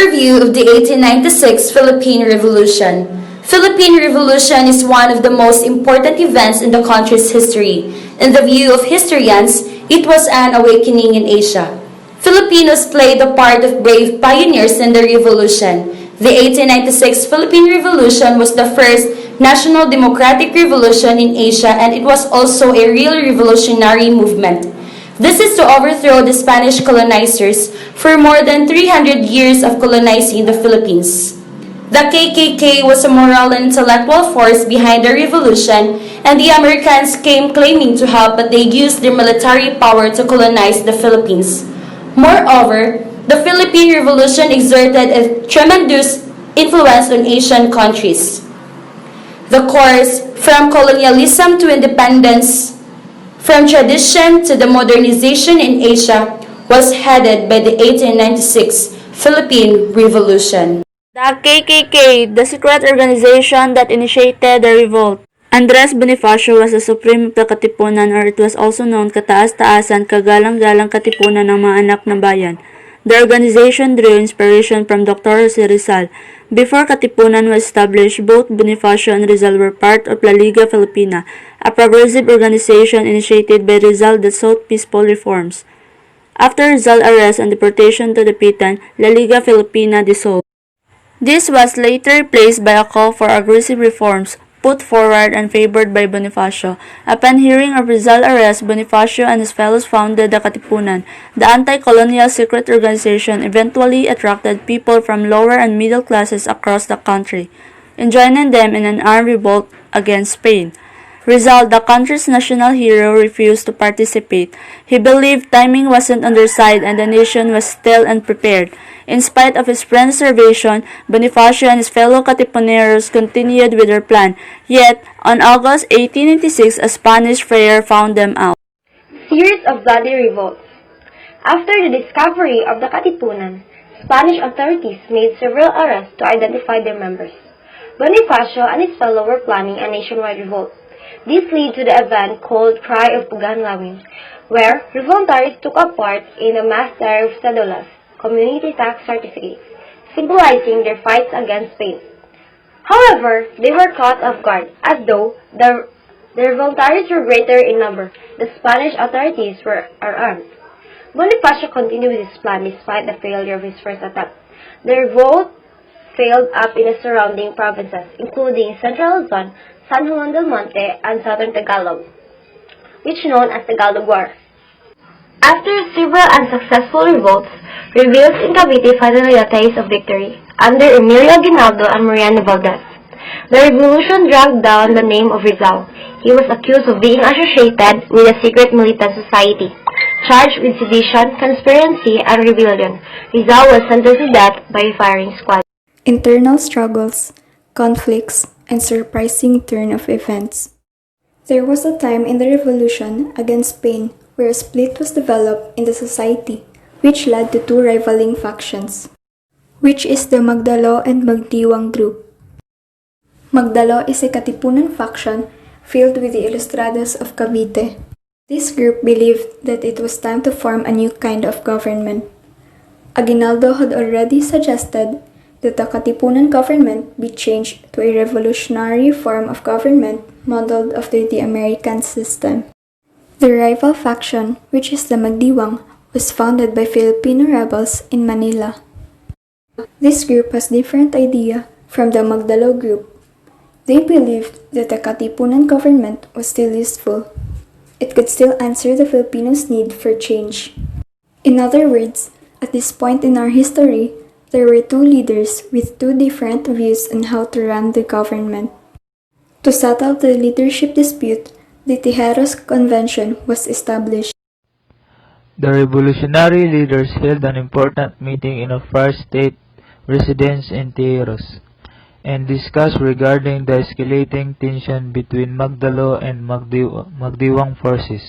Overview of the 1896 Philippine Revolution. Philippine Revolution is one of the most important events in the country's history. In the view of historians, it was an awakening in Asia. Filipinos played the part of brave pioneers in the revolution. The 1896 Philippine Revolution was the first national democratic revolution in Asia, and it was also a real revolutionary movement. This is to overthrow the Spanish colonizers for more than 300 years of colonizing the Philippines. The KKK was a moral and intellectual force behind the revolution, and the Americans came claiming to help, but they used their military power to colonize the Philippines. Moreover, the Philippine Revolution exerted a tremendous influence on Asian countries. The course from colonialism to independence, from tradition to the modernization in Asia, was headed by the 1896 Philippine Revolution. The KKK, the secret organization that initiated the revolt. Andres Bonifacio was the supreme of the Katipunan, or it was also known kataas-taasan, kagalang-galang Katipunan ng mga anak ng bayan. The organization drew inspiration from Dr. Jose Rizal. Before Katipunan was established, both Bonifacio and Rizal were part of La Liga Filipina, a progressive organization initiated by Rizal that sought peaceful reforms. After Rizal's arrest and deportation to the Pitan, La Liga Filipina dissolved. This was later replaced by a call for aggressive reforms, put forward and favored by Bonifacio. Upon hearing of Rizal's arrest, Bonifacio and his fellows founded the Katipunan. The anti-colonial secret organization eventually attracted people from lower and middle classes across the country, in joining them in an armed revolt against Spain. Rizal, the country's national hero, refused to participate. He believed timing wasn't on their side and the nation was still unprepared. In spite of his friend's reservation, Bonifacio and his fellow Katipuneros continued with their plan. Yet, on August 1896, a Spanish friar found them out. Series of bloody revolts. After the discovery of the Katipunan, Spanish authorities made several arrests to identify their members. Bonifacio and his fellow were planning a nationwide revolt. This led to the event called Cry of Puganlawin, where revoluntaries took a part in a mass terror of cedulas, community tax certificates, symbolizing their fights against Spain. However, they were caught off guard, as though the revoluntaries were greater in number. The Spanish authorities are armed. Bonifacio continued with his plan despite the failure of his first attempt. The revolt failed up in the surrounding provinces, including Central Luzon, San Juan del Monte, and Southern Tagalog, which known as Tagalog War. After several unsuccessful revolts, rebels in Cavite finally a taste of victory under Emilio Aguinaldo and Mariano Valdez. The revolution dragged down the name of Rizal. He was accused of being associated with a secret militant society, charged with sedition, conspiracy, and rebellion. Rizal was sentenced to death by firing squad. Internal struggles, conflicts, and surprising turn of events. There was a time in the revolution against Spain where a split was developed in the society, which led to two rivaling factions, which is the Magdalo and Magdiwang group. Magdalo is a Katipunan faction filled with the Ilustrados of Cavite. This group believed that it was time to form a new kind of government. Aguinaldo had already suggested that the Katipunan government be changed to a revolutionary form of government modeled after the American system. The rival faction, which is the Magdiwang, was founded by Filipino rebels in Manila. This group has different idea from the Magdalo group. They believed that the Katipunan government was still useful. It could still answer the Filipinos' need for change. In other words, at this point in our history, there were two leaders with two different views on how to run the government. To settle the leadership dispute, the Tijeros Convention was established. The revolutionary leaders held an important meeting in a far state residence in Tijeros and discussed regarding the escalating tension between Magdalo and Magdiwang forces.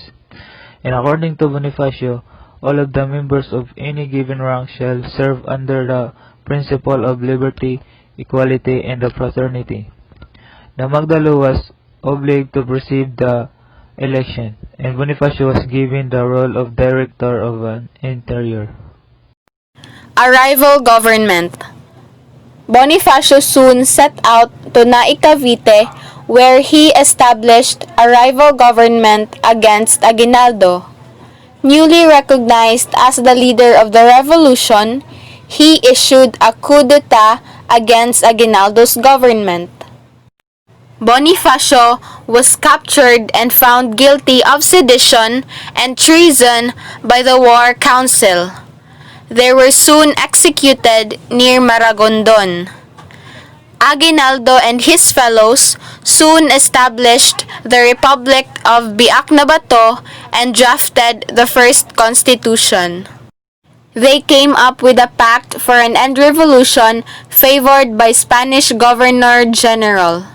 And according to Bonifacio, all of the members of any given rank shall serve under the principle of liberty, equality, and of fraternity. The Magdalo was obliged to preside the election, and Bonifacio was given the role of director of an interior. a rival government. Bonifacio soon set out to Naik Cavite, where he established a rival government against Aguinaldo. Newly recognized as the leader of the revolution, he issued a coup d'etat against Aguinaldo's government. Bonifacio was captured and found guilty of sedition and treason by the War Council. They were soon executed near Maragondon. Aguinaldo and his fellows soon established the Republic of Biak-na-Bato and drafted the first constitution. They came up with a pact for an end revolution favored by Spanish Governor-General.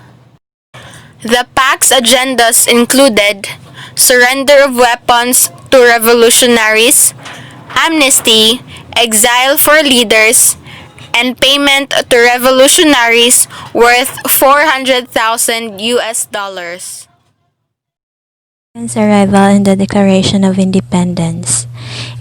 The pact's agendas included surrender of weapons to revolutionaries, amnesty, exile for leaders, and payment to revolutionaries worth 400,000 US dollars. Arrival in the Declaration of Independence.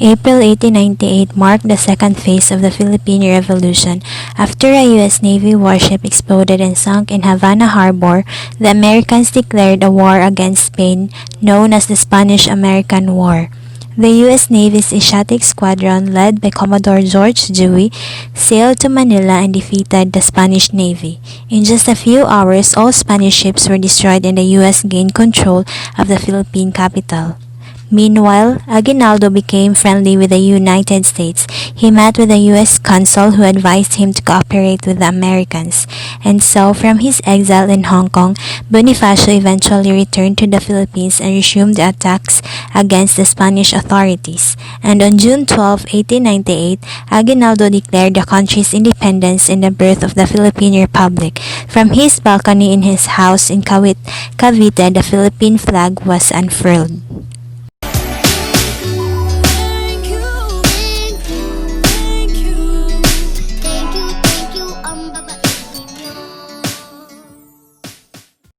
April 1898 marked the second phase of the Philippine Revolution. After a U.S. Navy warship exploded and sunk in Havana Harbor, the Americans declared a war against Spain, known as the Spanish-American War. The U.S. Navy's Asiatic Squadron, led by Commodore George Dewey, sailed to Manila and defeated the Spanish Navy. In just a few hours, all Spanish ships were destroyed and the U.S. gained control of the Philippine capital. Meanwhile, Aguinaldo became friendly with the United States. He met with the U.S. consul who advised him to cooperate with the Americans. And so, from his exile in Hong Kong, Bonifacio eventually returned to the Philippines and resumed the attacks against the Spanish authorities. And on June 12, 1898, Aguinaldo declared the country's independence and the birth of the Philippine Republic. From his balcony in his house in Cavite, the Philippine flag was unfurled.